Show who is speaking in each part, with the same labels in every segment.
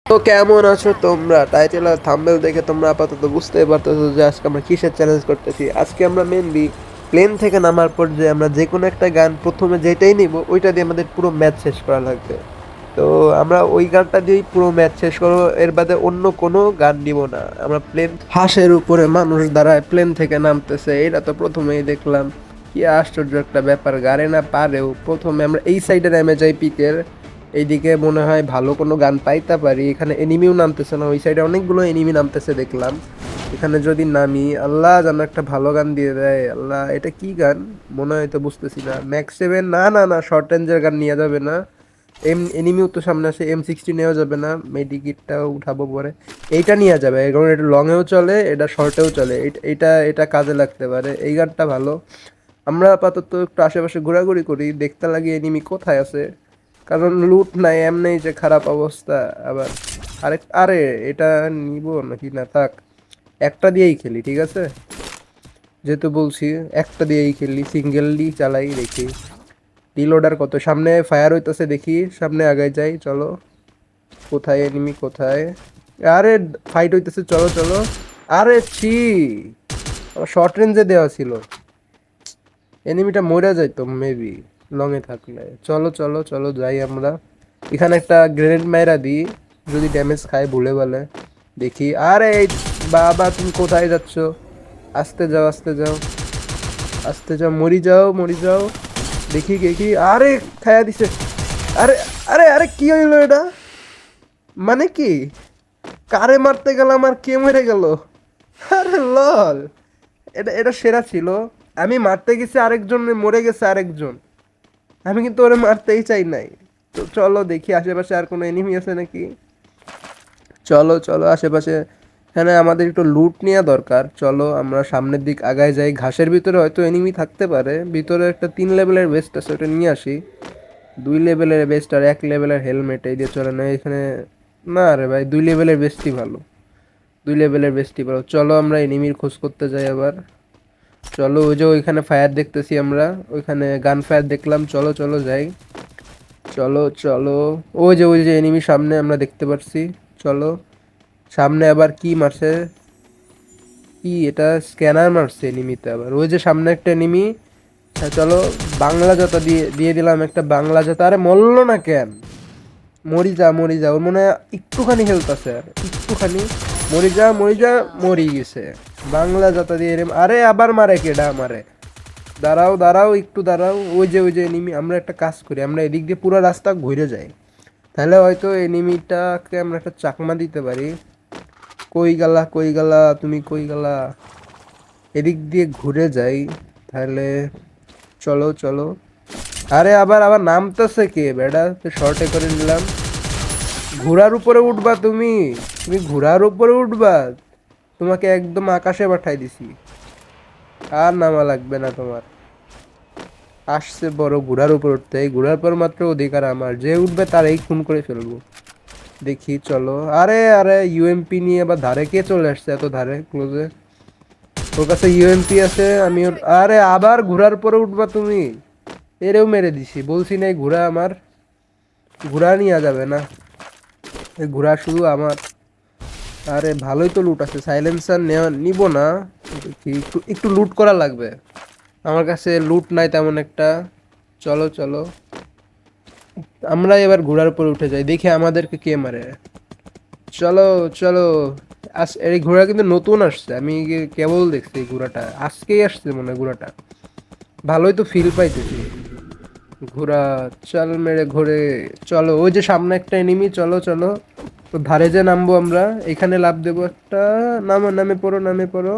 Speaker 1: তো কেমন আছো তোমরা? টাইটেল আর থাম্বনেল দেখে তোমরা আপাতত বুঝতেই পারতেছো যে আজকে আমরা কিসের চ্যালেঞ্জ করতেছি। আজকে আমরা মেনলি প্লেন থেকে নামার পর যে আমরা যে কোনো একটা গান প্রথমে যেটাই নিব ওইটা দিয়ে আমাদের পুরো ম্যাচ শেষ করা লাগবে। তো আমরা ওই গানটা দিয়েই পুরো ম্যাচ শেষ করবো, এর বাদে অন্য কোনো গান নিব না আমরা। প্লেন হাঁসের উপরে মানুষ দাঁড়ায় প্লেন থেকে নামতেছে, এটা তো প্রথমেই দেখলাম। কি আশ্চর্য একটা ব্যাপার, গাড়ে না পারেও প্রথমে আমরা এই সাইডে নেমে যাই পিকের এইদিকে, মনে হয় ভালো কোনো গান পাইতে পারি। এখানে এনিমিও নামতেছে না, ওই সাইডে অনেকগুলো এনিমি নামতেছে দেখলাম। এখানে যদি নামি, আল্লাহ যেন একটা ভালো গান দিয়ে দেয়। আল্লাহ, এটা কি গান মনে হয় তো বুঝতেছি না। ম্যাক্স সেভেন, না না না, শর্ট রেঞ্জের গান নেওয়া যাবে না। এনিমিও তো সামনে আসে, M60 নেওয়া যাবে না, মেডিকিটটাও উঠাবো পরে। এইটা নেওয়া যাবে কারণ এটা লংয়েও চলে, এটা শর্টেও চলে, এটা এটা কাজে লাগতে পারে। এই গানটা ভালো। আমরা আপাতত একটু আশেপাশে ঘোরাঘুরি করি, দেখতে লাগি এনিমি কোথায় আছে, কারণ লুট নাই, এমনি যে খারাপ অবস্থা। আবার আরে এটা নিব নাকি না, থাক, একটা দিয়েই খেলি, ঠিক আছে? যেহেতু বলছি একটা দিয়েই খেলি, সিঙ্গেললি চালাই, দেখি রিলোডার কত। সামনে ফায়ার হইতেছে, দেখি সামনে আগায় যাই, চলো। কোথায় এনিমি, কোথায়? আরে ফাইট হইতেছে, চলো চলো। আরে ছি, শর্ট রেঞ্জে দেওয়া ছিল, এনিমিটা মরে যাইতো মেবি লং এ থাকলে। চলো চলো চলো যাই আমরা। এখানে একটা গ্রেনেড মাইরা দিই, যদি ড্যামেজ খায় ভুলে বলে, দেখি। আরে বাবা, তুমি কোথায় যাচ্ছ? আস্তে যাও আস্তে যাও আস্তে যাও, মরি যাও মরি যাও। দেখি দেখি, আরে খায়া দিছে। আরে আরে আরে কি হইলো এটা? মানে কি, কারে মারতে গেলাম আর কে মরে গেল? আরে লল, এটা এটা সেরা ছিল। আমি মারতে গেছি আরেকজন, মরে গেছে আরেকজন। আমি কিন্তু ওরে মারতেই চাই নাই। তো চলো দেখি আশেপাশে আর কোনো এনিমি আছে নাকি। চলো চলো আশেপাশে, এখানে আমাদের একটু লুট নেওয়া দরকার। চলো আমরা সামনের দিক আগায় যাই। ঘাসের ভিতরে হয়তো এনিমি থাকতে পারে, ভিতরে একটা 3 লেভেলের বেস্ট আছে, ওটা নিয়ে আসি। 2 লেভেলের বেস্ট আর 1 লেভেলের হেলমেট, এই দিয়ে চলে না এখানে। না রে ভাই, 2 লেভেলের বেস্টই ভালো, 2 লেভেলের বেস্টই ভালো। চলো আমরা এনিমির খোঁজ করতে যাই আবার। চলো, ওই যে ওইখানে ফায়ার দেখতেছি আমরা, ওইখানে গান ফায়ার দেখলাম, চলো চলো যাই। চলো চলো, ওই যে এনিমি সামনে আমরা দেখতে পাচ্ছি। চলো, সামনে আবার কি মারছে? কি এটা, স্ক্যানার মারছে এনিমিতে আবার। ওই যে সামনে একটা এনিমি। হ্যাঁ চলো, বাংলা জোতা দিয়ে দিয়ে দিলাম একটা বাংলা জোতা। আরে মরলো না কেন? মরি যা মরি যা, ওর মনে হয় একটুখানি হেলথ আছে, আর একটুখানি। মরি যা মরি যা, মরি গেছে। বাংলা জোতা দিয়ে আরে আবার মারে, কেডা মারে? দাঁড়াও দাঁড়াও একটু দাঁড়াও। ওই যে এনিমি, আমরা একটা কাজ করি, আমরা এদিক দিয়ে পুরো রাস্তা ঘুরে যাই, তাহলে হয়তো এনিমিটাকে আমরা একটা চাকমা দিতে পারি। কই গেলা কই গেলা তুমি, কই গেলা? এদিক দিয়ে ঘুরে যাই তাহলে। চলো চলো। আরে আবার আবার নামতেছে কে বেডা? তো শর্টে করে নিলাম। ঘোড়ার উপরে উঠবা তুমি? তুমি ঘোড়ার উপরে উঠবা? তোমাকে একদম আকাশে পাঠাই দিছি, আর নামা লাগবে না তোমার। আসছে বড় ঘোড়ার উপর উঠতে, এই ঘোড়ার পর মাত্র অধিকার আমার, যে উঠবে তার এই খুন করে ফেলবো। দেখি চলো। আরে আরে ইউএমপি নিয়ে আবার ধারে কে চলে আসছে এত ধারে ক্লোজে? ওর কাছে ইউএমপি আছে, আমি আরে আবার ঘোড়ার পরে উঠবা তুমি? এরেও মেরে দিছি, বলছি না এই ঘোড়া আমার। ঘোড়া নিয়ে যাবে না, এই ঘোড়া শুধু আমার। আরে ভালোই তো লুট আছে, সাইলেন্সার নেওয়া নিব না। দেখি একটু একটু লুট করা লাগবে, আমার কাছে লুট নাই তেমন একটা। চলো চলো, আমরা এবার ঘোড়ার উপর উঠে যাই, দেখি আমাদেরকে কে মারে। চলো চলো। এই ঘোড়া কিন্তু নতুন আসছে, আমি কেবল দেখছি এই ঘোড়াটা, আজকেই আসছে মনে হয় ঘোড়াটা। ভালোই তো ফিল পাইতেছি। ঘোড়া চাল মেরে ঘোরে। চলো, ওই যে সামনে একটা এনিমি, চলো চলো। তো ধারে যে নামবো আমরা, এখানে লাফ দেবো একটা। নামো, নামে পড়ো নামে পড়ো।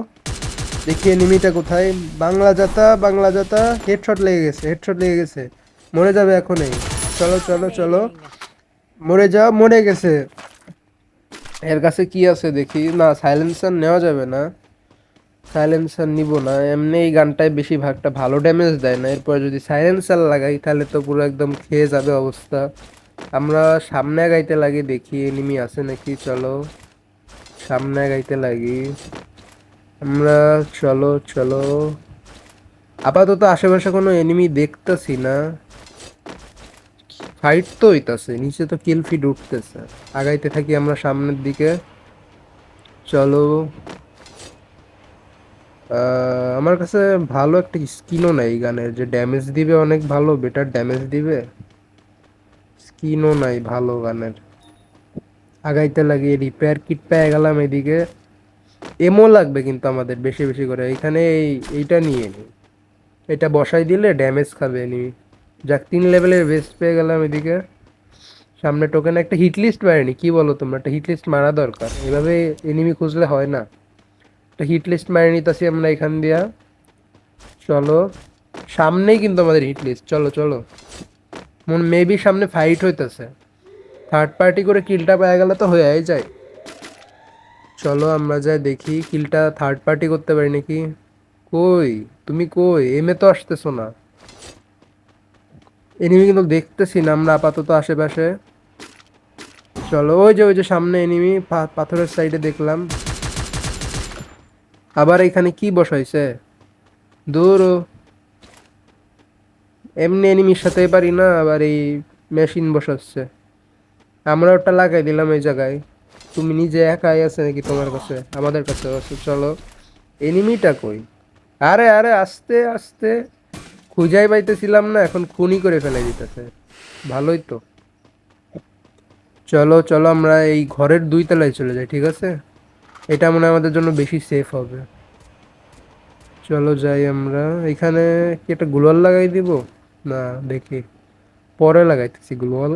Speaker 1: দেখি এনিমিটা কোথায়। বাংলা জাতা বাংলা জাতা, হেডশট লেগে গেছে, হেডশট লেগে গেছে, মরে যাবে এখনই। চলো চলো চলো, মরে যাও, মরে গেছে। এর কাছে কি আছে দেখি। না, সাইলেন্সার নেওয়া যাবে না, সাইলেন্সার নিব না। এমনি এই গানটায় বেশিরভাগটা ভালো ড্যামেজ দেয় না, এরপর যদি সাইলেন্সার লাগাই তাহলে তো পুরো একদম খেয়ে যাবে অবস্থা। আমরা সামনে গাইতে লাগি, দেখি এনিমি আছে নাকি। চলো, সামনে গাইতে লাগি আমরা। চলো চলো, আপাতত আশেপাশে কোনো এনিমি দেখতেছি না।
Speaker 2: ফাইট তো হইতাছে, নিচে তো কিল ফিড উঠতেছে। আগাইতে থাকি আমরা সামনের দিকে। চলো। আমার কাছে ভালো একটা স্কিনও নাই গানের, যে ড্যামেজ দিবে অনেক ভালো, বেটার ড্যামেজ দিবে। স্কিনও নাই ভালো গানের। আগাইতে লাগিয়ে রিপেয়ার কিট পেয়ে গেলাম এদিকে। এমও লাগবে কিন্তু আমাদের বেশি বেশি করে এখানে। এইটা নিয়ে নি, এটা বসাই দিলে ড্যামেজ খাবে এনিমি। যাক, 3 লেভেলের বেস্ট পেয়ে গেলাম এদিকে। সামনে টোকেন একটা হিট লিস্ট মারেনি, কি বলো তোমরা? একটা হিট লিস্ট মারা দরকার, এভাবে এনিমি খুঁজলে হয় না। একটা হিট লিস্ট মারি নিতেছি আমরা এখান দিয়া। চলো, সামনেই কিন্তু আমাদের হিট লিস্ট। চলো চলো, মেবি সামনে ফাইট হইতেছে। থার্ড পার্টি করে কিলটা পেয়ে গেলে তো হয়েই যায়। চলো আমরা যাই দেখি কিলটা থার্ড পার্টি করতে পারি নাকি। কই তুমি, কই এমে তো আসতেছো না। এনিমি কিন্তু দেখতেছি না আমরা আপাতত আশেপাশে। চলো, ওই যে সামনে এনিমি, পাথরের সাইডে দেখলাম। আবার এখানে কি বসাইছে? দূর ও, এমনি এনিমির সাথে পারি না, আবার এই মেশিন বসাচ্ছে। আমরা ওটা লাগাই দিলাম এই জায়গায়। তুমি নিজে একাই আছে নাকি তোমার কাছে? আমাদের কাছে আছে। চলো, এনিমিটা কই? আরে আরে, আস্তে আস্তে। খুঁজাই পাইতেছিলাম না, এখন খুনি করে ফেলে দিতেছে। ভালোই তো। চলো চলো, আমরা এই ঘরের 2 তলায় চলে যাই, ঠিক আছে? এটা মনে হয় আমাদের জন্য বেশি সেফ হবে। চলো যাই আমরা। এখানে কি একটা গ্লোয়াল লাগাই দিব? না, দেখি পরে লাগাইতেছি গ্লোয়াল।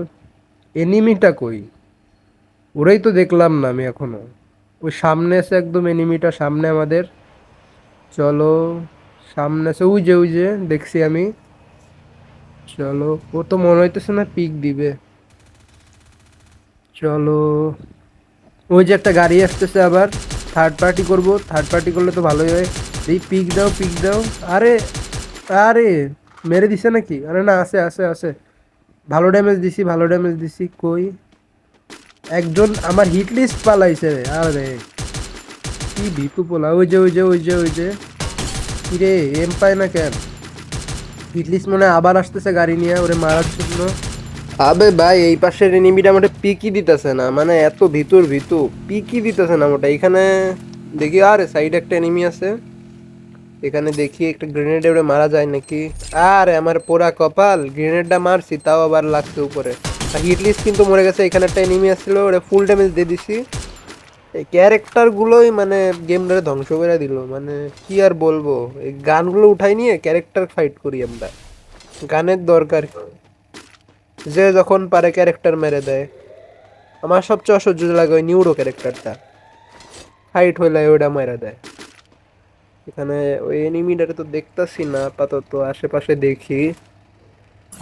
Speaker 2: এনিমিটা কই? ওরাই তো দেখলাম না আমি এখনো। ওই সামনে আছে একদম এনিমিটা, সামনে আমাদের। চলো, সামনে আছে, ওই যে দেখছি আমি। চলো, ও তো মনে হইতেছে না পিক দিবে। চলো, ওই যে একটা গাড়ি আসতেছে আবার। থার্ড পার্টি করব, থার্ড পার্টি করলে তো ভালোই হয়। এই পিক দাও, পিক দাও। আরে আরে, মেরে দিছে নাকি? আরে না, আছে আছে আছে। ভালো ড্যামেজ দিছি, ভালো ড্যামেজ দিছি। কই একজন আমার হিট লিস্ট পালাইছে রে। আরে কি ভিতু পোলা! ওই যে কিরে, এম পায় না কেন? হিট লিস্ট মনে হয় আবার আসতেছে গাড়ি নিয়ে ওরে মারার জন্য।
Speaker 1: আবে ভাই, এই পাশের এনিমিটা মোটে পিকই দিতেছে না, মানে এত ভিতর পিকই দিতেছে না মোটে। এখানে দেখি, আরে সাইডে একটা এনিমি আছে। এখানে দেখি একটা গ্রেনেড এবারে মারা যায় নাকি। আরে আমার পোড়া কপাল, গ্রেনেডটা মারছি তাও আবার লাগছে উপরে। আর হিটলিস্ট কিন্তু মরে গেছে। এখানে একটা এনিমি আসছিল, ওরে ফুল ড্যামেজ দিয়ে দিছি। এই ক্যারেক্টার গুলোই মানে গেমটারে ধ্বংস করে দিল, মানে কি আর বলবো। এই গানগুলো উঠাই নিয়ে ক্যারেক্টার ফাইট করি আমরা। গানের দরকার কি? যে যখন পারে ক্যারেক্টার মেরে দেয়। আমার সবচেয়ে অসহ্য লাগে ওই নিউরো ক্যারেক্টারটা। ফাইট হইলে ওইটা মেরে দেয়। এখানে ওই এনিমিটারে তো দেখতাছি না আপাতত, আশেপাশে দেখি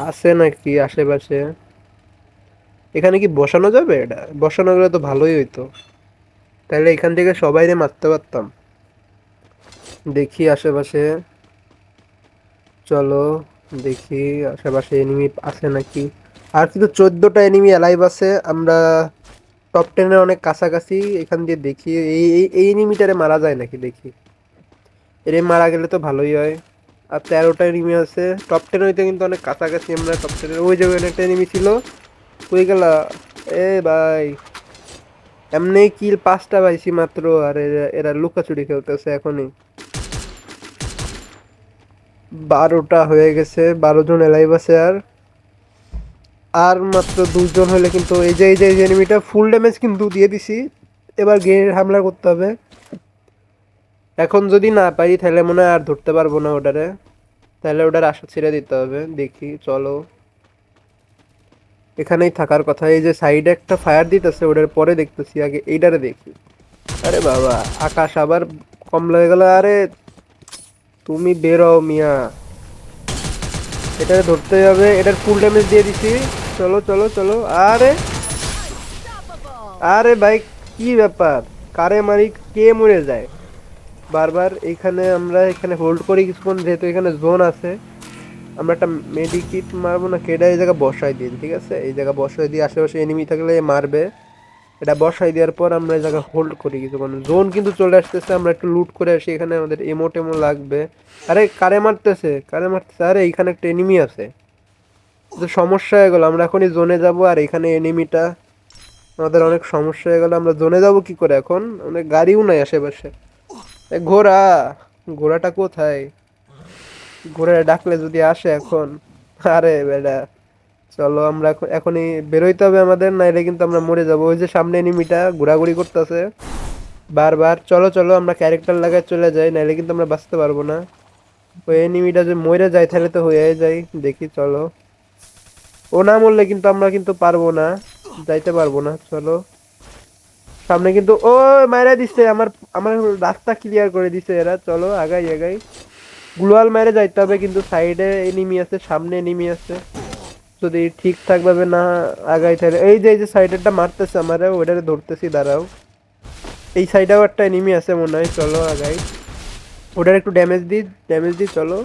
Speaker 1: আছে নাকি আশেপাশে। এখানে কি বসানো যাবে? এটা বসানো গেলে তো ভালোই হইতো, তাহলে এখান থেকে সবাইরে মারতে পারতাম। দেখি আশেপাশে। চলো দেখি আশেপাশে এনিমি আছে নাকি। আর কিন্তু 14টা এনিমি অ্যালাইভ আছে। আমরা টপ 10-এর অনেক কাছাকাছি। এখান দিয়ে দেখি এই এনিমিটারে মারা যায় নাকি দেখি। এর মারা গেলে তো ভালোই হয়। আর 13টা এনিমি আছে টপ 10 হইতে, কিন্তু অনেক কাছাকাছি আমরা টপ 10-এর। ওই জায়গায় একটা এনিমি ছিল। কই গেলা? এ ভাই, এমনি কিল 5টা পাইছি মাত্র, আর এরা এরা লুকাচুরি খেলতেছে এখনই। 12টা হয়ে গেছে, 12 জন এলাইভ আছে। আর আর মাত্র 2 জন হলে কিন্তু এই যে এনিমিটা ফুল ড্যামেজ কিন্তু দিয়ে দিছি। এবার গ্রেনেড হামলা করতে হবে। এখন যদি না পারি তাহলে মনে হয় আর ধরতে পারবো না ওটারে। তাহলে ওটার আশা ছেড়ে দিতে হবে। দেখি চলো, এখানেই থাকার কথা। এই যে সাইডে একটা ফায়ার দিতেছে, ওটার পরে দেখতেছি, আগে এইটারে দেখি। আরে বাবা, আকাশ আবার কম লেগে গেল। আরে তুমি বেরো মিয়া, এটারে ধরতে হবে। এটার ফুল ড্যামেজ দিয়ে দিছি। চলো চলো চলো। আরে আরে ভাই, কি ব্যাপার? কারে মারি কে মরে যায় বারবার। এইখানে আমরা এখানে হোল্ড করি কিছুক্ষণ, যেহেতু এখানে জোন আছে। আমরা একটা মেডিকিট মারবো না কেডা, এই জায়গা বসাই দিন, ঠিক আছে? এই জায়গা বসাই দিয়ে আশেপাশে এনিমি থাকলে মারবে। এটা বসাই দেওয়ার পর আমরা এই জায়গা হোল্ড করি কিছুক্ষণ। জোন কিন্তু চলে আসতেছে, আমরা একটু লুট করে আসি। এখানে আমাদের এমো টেমো লাগবে। আরে কারে মারতেছে, কারে মারতেছে? আরে এইখানে একটা এনিমি আছে। তো সমস্যা হয়ে গেল, আমরা এখনই জোনে যাব আর এখানে এনিমিটা, আমাদের অনেক সমস্যা হয়ে গেল। আমরা জোনে যাব কি করে এখন? অনেক গাড়িও নাই আশেপাশে। ঘোড়া, ঘোড়াটা কোথায়? ঘোড়া ডাকলে যদি আসে এখন। আরে বেটা, চলো আমরা এখনই বেরোইতে হবে আমাদের, নাইলে কিন্তু আমরা মরে যাবো। ওই যে সামনে এনিমিটা ঘোরাঘুরি করতেছে বারবার। চলো চলো আমরা ক্যারেক্টার লাগায় চলে যাই, নাইলে কিন্তু আমরা বাঁচতে পারবো না। ওই এনিমিটা যে মরে যায় তাহলে তো হয়ে যায়, দেখি চলো। ও না মরলে কিন্তু আমরা কিন্তু পারবো না, যাইতে পারবো না। চলো সামনে কিন্তু ও মাইরা দিচ্ছে আমার, আমার রাস্তা ক্লিয়ার করে দিছে এরা। চলো আগাই আগাই, গ্লোয়াল মেরে যাইতে হবে, কিন্তু সাইডে এনিমি আছে, সামনে এনিমি আছে। যদি ঠিকঠাক ভাবে না আগাই তাহলে এই যে সাইডেরটা মারতেছে আমারে, ওইটারে ধরতেছি, দাঁড়াও। এই সাইডেও একটা এনিমি আছে মনে হয়, চলো আগাই। ওটার একটু ড্যামেজ দিই চলো।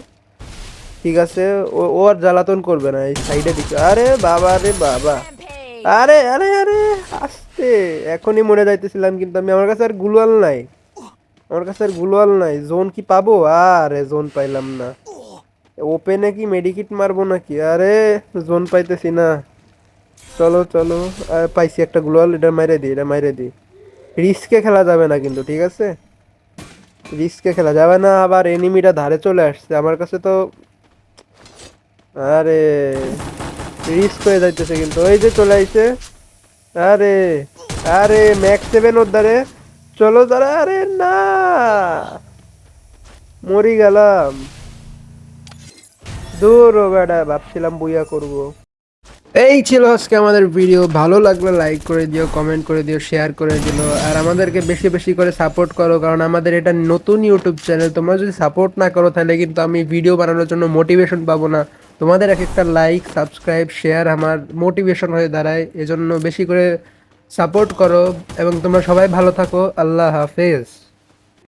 Speaker 1: ঠিক আছে, ও আর জ্বালাতন করবে না, এই সাইডে দিকে। আরে বাবা রে বাবা,
Speaker 3: Rampage.
Speaker 1: আরে আরে আরে, আস্তে। এখনই মরে যাইতেছিলাম, কিন্তু আমার কাছে আর গুলোয়াল নাই, আমার কাছে আর গুলোয়াল নাই। জোন কি পাবো? আরে জোন পাইলাম না। ওপেনে কি মেডিকিট মারবো নাকি? আরে জোন পাইতেছি না। চলো চলো, পাইছি একটা গ্লোয়াল, এটা মাইরে দিই, এটা মাইরে দিই। রিস্কে খেলা যাবে না কিন্তু, ঠিক আছে? রিস্কে খেলা যাবে না। আবার এনিমিটা ধারে চলে আসছে আমার কাছে তো। আরে রিস্ক হয়ে যাইতেছে কিন্তু, ওই যে চলে আইছে। আরে আরে ম্যাক্স 7 ওর ধারে। চলো দাঁড়া, আরে না, মরি গেলাম। দূর ও বেটা, ভাবছিলাম বুইয়া করবো। এই ছিল আজকে আমাদের ভিডিও। ভালো লাগলে লাইক করে দিও, কমেন্ট করে দিও, শেয়ার করে দিও, আর আমাদেরকে বেশি বেশি করে সাপোর্ট করো, কারণ আমাদের এটা নতুন ইউটিউব চ্যানেল। তোমরা যদি সাপোর্ট না করো তাহলে কিন্তু আমি ভিডিও বানানোর জন্য মোটিভেশন পাবো না। তোমাদের এক একটা লাইক, সাবস্ক্রাইব, শেয়ার আমার মোটিভেশন হয়ে দাঁড়ায়। এজন্য বেশি করে সাপোর্ট করো, এবং তোমরা সবাই ভালো থাকো। আল্লাহ হাফেজ।